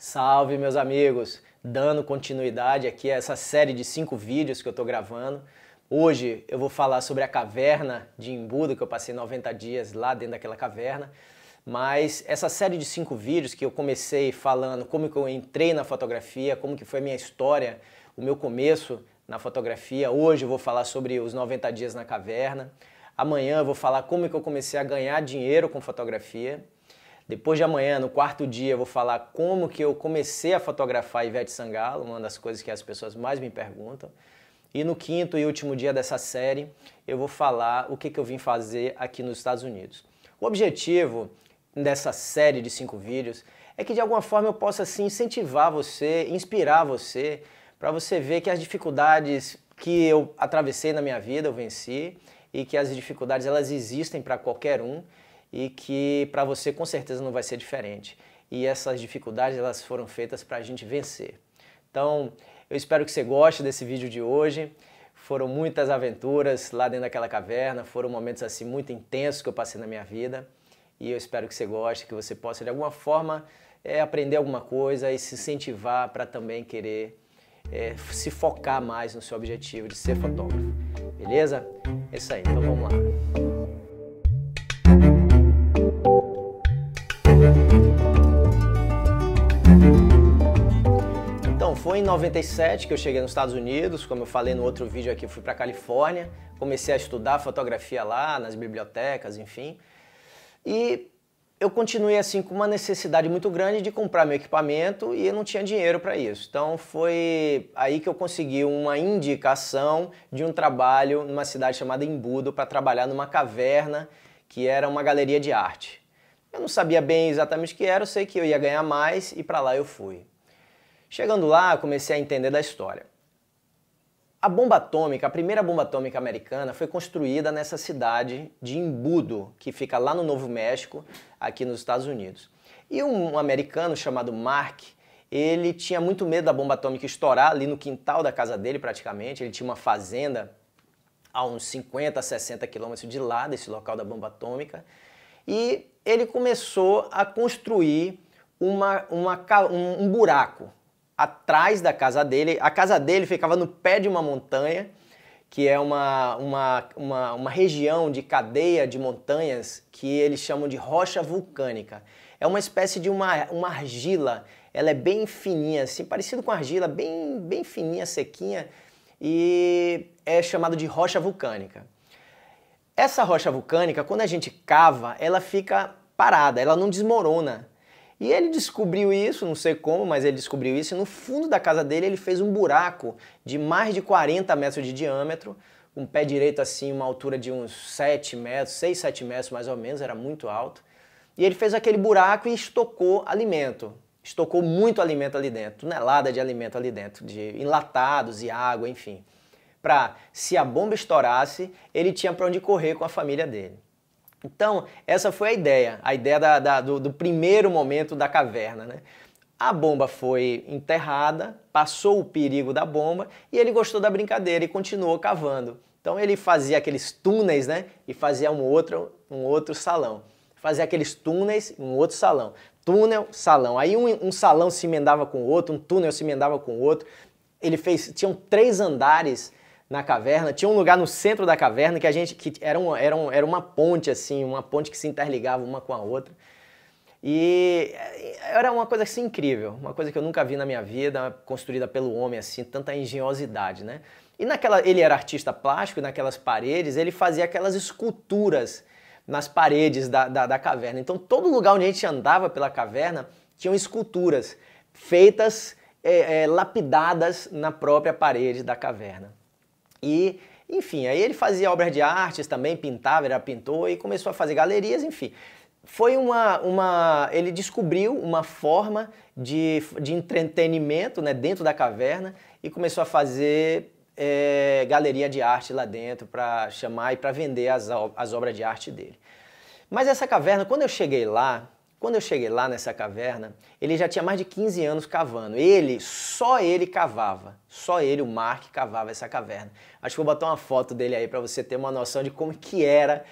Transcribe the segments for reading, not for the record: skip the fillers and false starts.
Salve, meus amigos! Dando continuidade aqui a essa série de 5 vídeos que eu estou gravando. Hoje eu vou falar sobre a caverna de Embudo, que eu passei 90 dias lá dentro daquela caverna. Mas essa série de 5 vídeos que eu comecei falando como que eu entrei na fotografia, como que foi a minha história, o meu começo na fotografia. Hoje eu vou falar sobre os 90 dias na caverna. Amanhã eu vou falar como que eu comecei a ganhar dinheiro com fotografia. Depois de amanhã, no quarto dia, eu vou falar como que eu comecei a fotografar Ivete Sangalo, uma das coisas que as pessoas mais me perguntam. E no quinto e último dia dessa série, eu vou falar o que eu vim fazer aqui nos Estados Unidos. O objetivo dessa série de 5 vídeos é que de alguma forma eu possa assim, incentivar você, inspirar você, para você ver que as dificuldades que eu atravessei na minha vida, eu venci, e que as dificuldades elas existem para qualquer um, e que para você com certeza não vai ser diferente. E essas dificuldades elas foram feitas para a gente vencer. Então, eu espero que você goste desse vídeo de hoje. Foram muitas aventuras lá dentro daquela caverna, foram momentos assim muito intensos que eu passei na minha vida. E eu espero que você goste, que você possa de alguma forma aprender alguma coisa e se incentivar para também querer se focar mais no seu objetivo de ser fotógrafo. Beleza? É isso aí, então vamos lá. Então, foi em 97 que eu cheguei nos Estados Unidos, como eu falei no outro vídeo aqui, eu fui para Califórnia, comecei a estudar fotografia lá, nas bibliotecas, enfim. E eu continuei assim com uma necessidade muito grande de comprar meu equipamento e eu não tinha dinheiro para isso. Então foi aí que eu consegui uma indicação de um trabalho numa cidade chamada Embudo para trabalhar numa caverna que era uma galeria de arte. Eu não sabia bem exatamente o que era, eu sei que eu ia ganhar mais e para lá eu fui. Chegando lá, eu comecei a entender da história. A bomba atômica, a primeira bomba atômica americana foi construída nessa cidade de Embudo, que fica lá no Novo México, aqui nos Estados Unidos. E um americano chamado Mark, ele tinha muito medo da bomba atômica estourar ali no quintal da casa dele praticamente. Ele tinha uma fazenda a uns 50, 60 quilômetros de lá desse local da bomba atômica. E ele começou a construir um buraco atrás da casa dele. A casa dele ficava no pé de uma montanha, que é uma região de cadeia de montanhas que eles chamam de rocha vulcânica. É uma espécie de uma argila, ela é bem fininha, assim, parecido com argila, bem fininha, sequinha, e é chamado de rocha vulcânica. Essa rocha vulcânica, quando a gente cava, ela fica parada, ela não desmorona. E ele descobriu isso, não sei como, mas ele descobriu isso, e no fundo da casa dele ele fez um buraco de mais de 40 metros de diâmetro, com o pé direito assim, uma altura de uns 7 metros, 6, 7 metros mais ou menos, era muito alto. E ele fez aquele buraco e estocou alimento, estocou muito alimento ali dentro, tonelada de alimento ali dentro, de enlatados e água, enfim. Para, se a bomba estourasse, ele tinha para onde correr com a família dele. Então, essa foi a ideia do primeiro momento da caverna, né? A bomba foi enterrada, passou o perigo da bomba e ele gostou da brincadeira e continuou cavando. Então ele fazia aqueles túneis, né? E fazia um outro salão. Fazia aqueles túneis, um outro salão. Túnel, salão. Aí um salão se emendava com o outro, um túnel se emendava com o outro. Tinham 3 andares na caverna, tinha um lugar no centro da caverna que era uma ponte assim, uma ponte que se interligava uma com a outra. E era uma coisa assim incrível, uma coisa que eu nunca vi na minha vida, construída pelo homem assim, tanta engenhosidade, né? E ele era artista plástico e naquelas paredes ele fazia aquelas esculturas nas paredes da caverna. Então todo lugar onde a gente andava pela caverna tinham esculturas feitas, lapidadas na própria parede da caverna. E, enfim, aí ele fazia obras de artes também, pintava, era pintor e começou a fazer galerias, enfim. Foi ele descobriu uma forma de entretenimento, né, dentro da caverna e começou a fazer galeria de arte lá dentro para chamar e para vender as obras de arte dele. Mas essa caverna, quando eu cheguei lá nessa caverna, ele já tinha mais de 15 anos cavando. Só ele cavava. Só ele, o Mark, cavava essa caverna. Acho que vou botar uma foto dele aí para você ter uma noção de como que era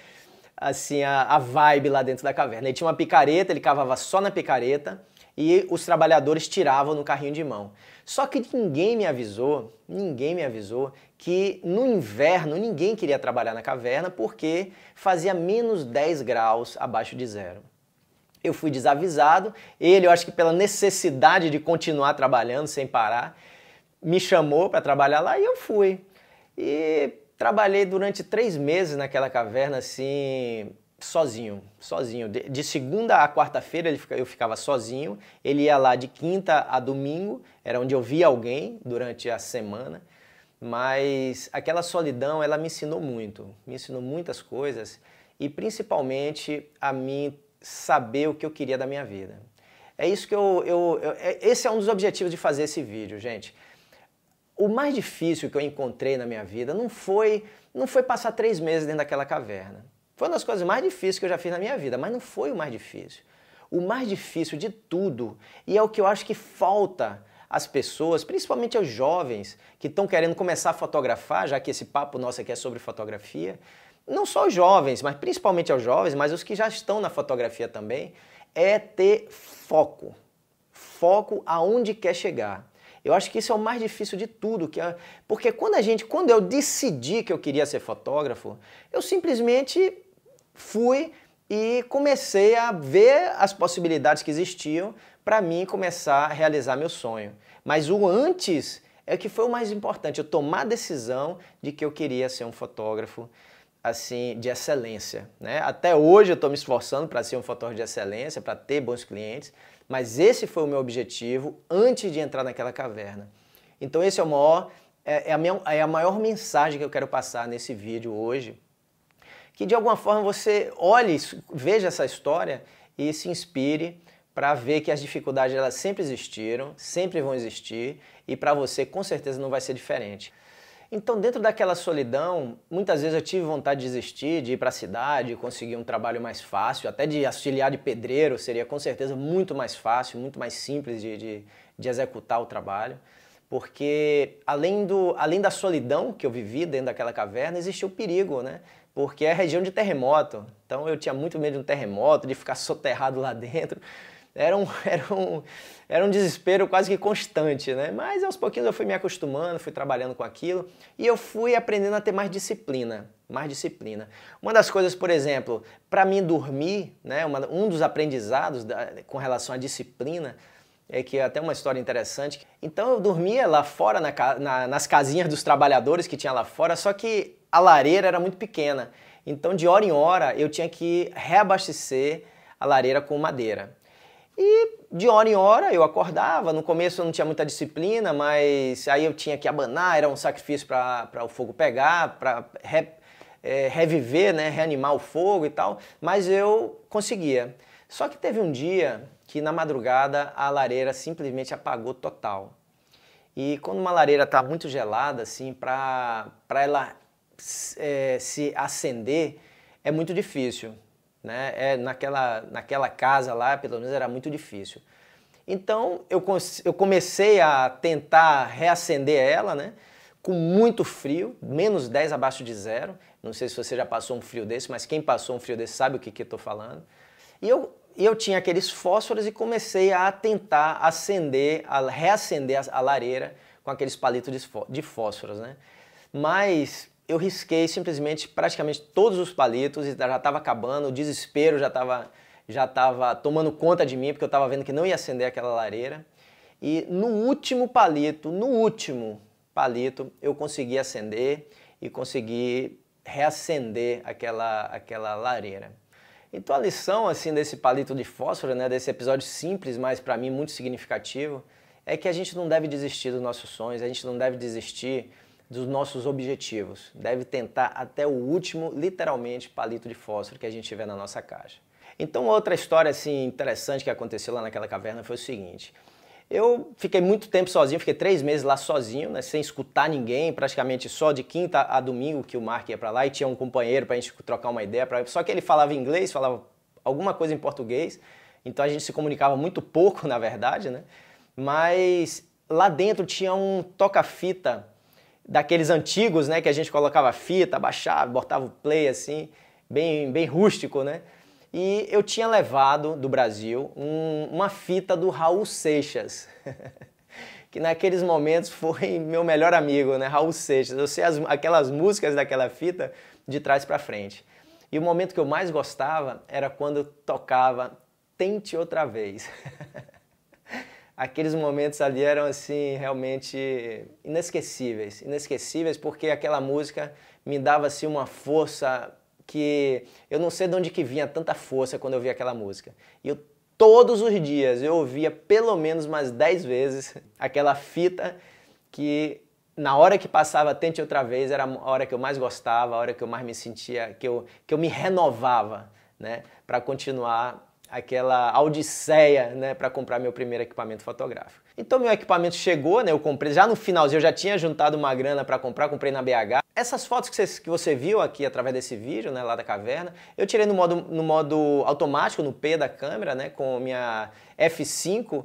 assim, a vibe lá dentro da caverna. Ele tinha uma picareta, ele cavava só na picareta e os trabalhadores tiravam no carrinho de mão. Só que ninguém me avisou que no inverno ninguém queria trabalhar na caverna porque fazia menos 10 graus abaixo de zero. Eu fui desavisado, eu acho que pela necessidade de continuar trabalhando sem parar, me chamou para trabalhar lá e eu fui. E trabalhei durante 3 meses naquela caverna assim, sozinho. De segunda a quarta-feira eu ficava sozinho, ele ia lá de quinta a domingo, era onde eu via alguém durante a semana, mas aquela solidão, ela me ensinou muitas coisas e principalmente a mim saber o que eu queria da minha vida. É isso que esse é um dos objetivos de fazer esse vídeo, gente. O mais difícil que eu encontrei na minha vida não foi passar 3 meses dentro daquela caverna. Foi uma das coisas mais difíceis que eu já fiz na minha vida, mas não foi o mais difícil. O mais difícil de tudo, e é o que eu acho que falta às pessoas, principalmente aos jovens que estão querendo começar a fotografar, já que esse papo nosso aqui é sobre fotografia, não só os jovens, mas principalmente aos jovens, mas os que já estão na fotografia também, é ter foco. Foco aonde quer chegar. Eu acho que isso é o mais difícil de tudo, porque quando eu decidi que eu queria ser fotógrafo, eu simplesmente fui e comecei a ver as possibilidades que existiam para mim começar a realizar meu sonho. Mas o antes é que foi o mais importante, eu tomar a decisão de que eu queria ser um fotógrafo assim, de excelência, né? Até hoje eu estou me esforçando para ser um fotógrafo de excelência, para ter bons clientes, mas esse foi o meu objetivo antes de entrar naquela caverna. Então esse é a maior mensagem que eu quero passar nesse vídeo hoje, que de alguma forma você olhe, veja essa história e se inspire para ver que as dificuldades elas sempre existiram, sempre vão existir e para você com certeza não vai ser diferente. Então, dentro daquela solidão, muitas vezes eu tive vontade de desistir, de ir para a cidade, conseguir um trabalho mais fácil, até de auxiliar de pedreiro seria com certeza muito mais fácil, muito mais simples de executar o trabalho, porque além da solidão que eu vivi dentro daquela caverna, existia o perigo, né? Porque é região de terremoto, então eu tinha muito medo de um terremoto, de ficar soterrado lá dentro. Era um desespero quase que constante, né? Mas aos pouquinhos eu fui me acostumando, fui trabalhando com aquilo e eu fui aprendendo a ter mais disciplina. Uma das coisas, por exemplo, para mim dormir, né? Um dos aprendizados com relação à disciplina é que até uma história interessante. Então eu dormia lá fora nas casinhas dos trabalhadores que tinha lá fora, só que a lareira era muito pequena. Então de hora em hora eu tinha que reabastecer a lareira com madeira. E de hora em hora eu acordava, no começo eu não tinha muita disciplina, mas aí eu tinha que abanar, era um sacrifício para o fogo pegar, para reviver, né, reanimar o fogo e tal, mas eu conseguia. Só que teve um dia que na madrugada a lareira simplesmente apagou total. E quando uma lareira está muito gelada, assim, para ela se acender, é muito difícil. Né? Naquela casa lá, pelo menos, era muito difícil. Então, eu comecei a tentar reacender ela, né? Com muito frio, menos 10 abaixo de zero. Não sei se você já passou um frio desse, mas quem passou um frio desse sabe o que eu estou falando. E eu tinha aqueles fósforos e comecei a tentar reacender a lareira com aqueles palitos de fósforos, né? Mas eu risquei simplesmente praticamente todos os palitos e já estava acabando, o desespero já estava tomando conta de mim, porque eu estava vendo que não ia acender aquela lareira. E no último palito, eu consegui acender e consegui reacender aquela lareira. Então a lição assim desse palito de fósforo, né, desse episódio simples, mas para mim muito significativo, é que a gente não deve desistir dos nossos sonhos, a gente não deve desistir dos nossos objetivos. Deve tentar até o último, literalmente, palito de fósforo que a gente tiver na nossa caixa. Então, outra história assim, interessante que aconteceu lá naquela caverna foi o seguinte. Eu fiquei muito tempo sozinho, fiquei 3 meses lá sozinho, né, sem escutar ninguém, praticamente só de quinta a domingo que o Mark ia para lá e tinha um companheiro para a gente trocar uma ideia. Só que ele falava inglês, falava alguma coisa em português, então a gente se comunicava muito pouco, na verdade, né? Mas lá dentro tinha um toca-fita daqueles antigos, né, que a gente colocava fita, baixava, botava o play assim, bem rústico, né? e eu tinha levado do Brasil uma fita do Raul Seixas, que naqueles momentos foi meu melhor amigo, né? Raul Seixas. Eu sei aquelas músicas daquela fita de trás para frente. E o momento que eu mais gostava era quando tocava Tente Outra Vez. Aqueles momentos ali eram assim realmente inesquecíveis, inesquecíveis porque aquela música me dava assim uma força que eu não sei de onde que vinha tanta força quando eu via aquela música. E eu todos os dias eu ouvia pelo menos umas 10 vezes aquela fita que na hora que passava Tente Outra Vez era a hora que eu mais gostava, a hora que eu mais me sentia, que eu me renovava, né, para continuar aquela odisseia, né, para comprar meu primeiro equipamento fotográfico. Então meu equipamento chegou, né, eu comprei, já no finalzinho eu já tinha juntado uma grana para comprar, comprei na BH. Essas fotos que você viu aqui através desse vídeo, né, lá da caverna, eu tirei no modo automático, no P da câmera, né, com minha F5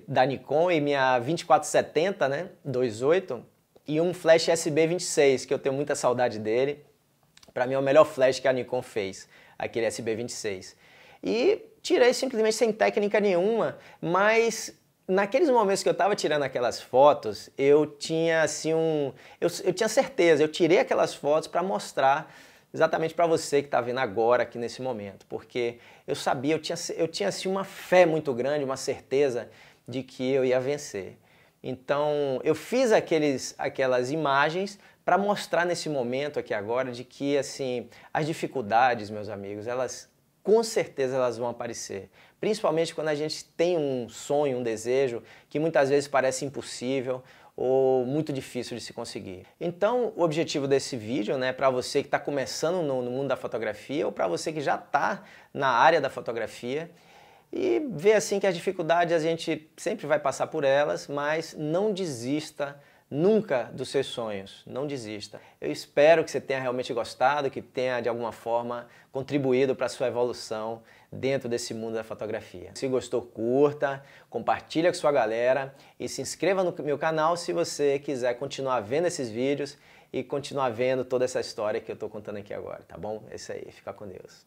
da Nikon e minha 2470, né, 2.8 e um flash SB26, que eu tenho muita saudade dele. Para mim é o melhor flash que a Nikon fez, aquele SB26. E tirei simplesmente sem técnica nenhuma, mas naqueles momentos que eu estava tirando aquelas fotos, eu tinha assim eu tinha certeza, eu tirei aquelas fotos para mostrar exatamente para você que está vendo agora aqui nesse momento, porque eu sabia, eu tinha assim uma fé muito grande, uma certeza de que eu ia vencer. Então eu fiz aquelas imagens para mostrar nesse momento aqui agora de que assim as dificuldades, meus amigos, com certeza elas vão aparecer, principalmente quando a gente tem um sonho, um desejo que muitas vezes parece impossível ou muito difícil de se conseguir. Então o objetivo desse vídeo, né, para você que está começando no mundo da fotografia ou para você que já está na área da fotografia e ver assim que as dificuldades a gente sempre vai passar por elas, mas não desista nunca dos seus sonhos, não desista. Eu espero que você tenha realmente gostado, que tenha de alguma forma contribuído para a sua evolução dentro desse mundo da fotografia. Se gostou, curta, compartilha com sua galera e se inscreva no meu canal se você quiser continuar vendo esses vídeos e continuar vendo toda essa história que eu estou contando aqui agora, tá bom? É isso aí, fica com Deus.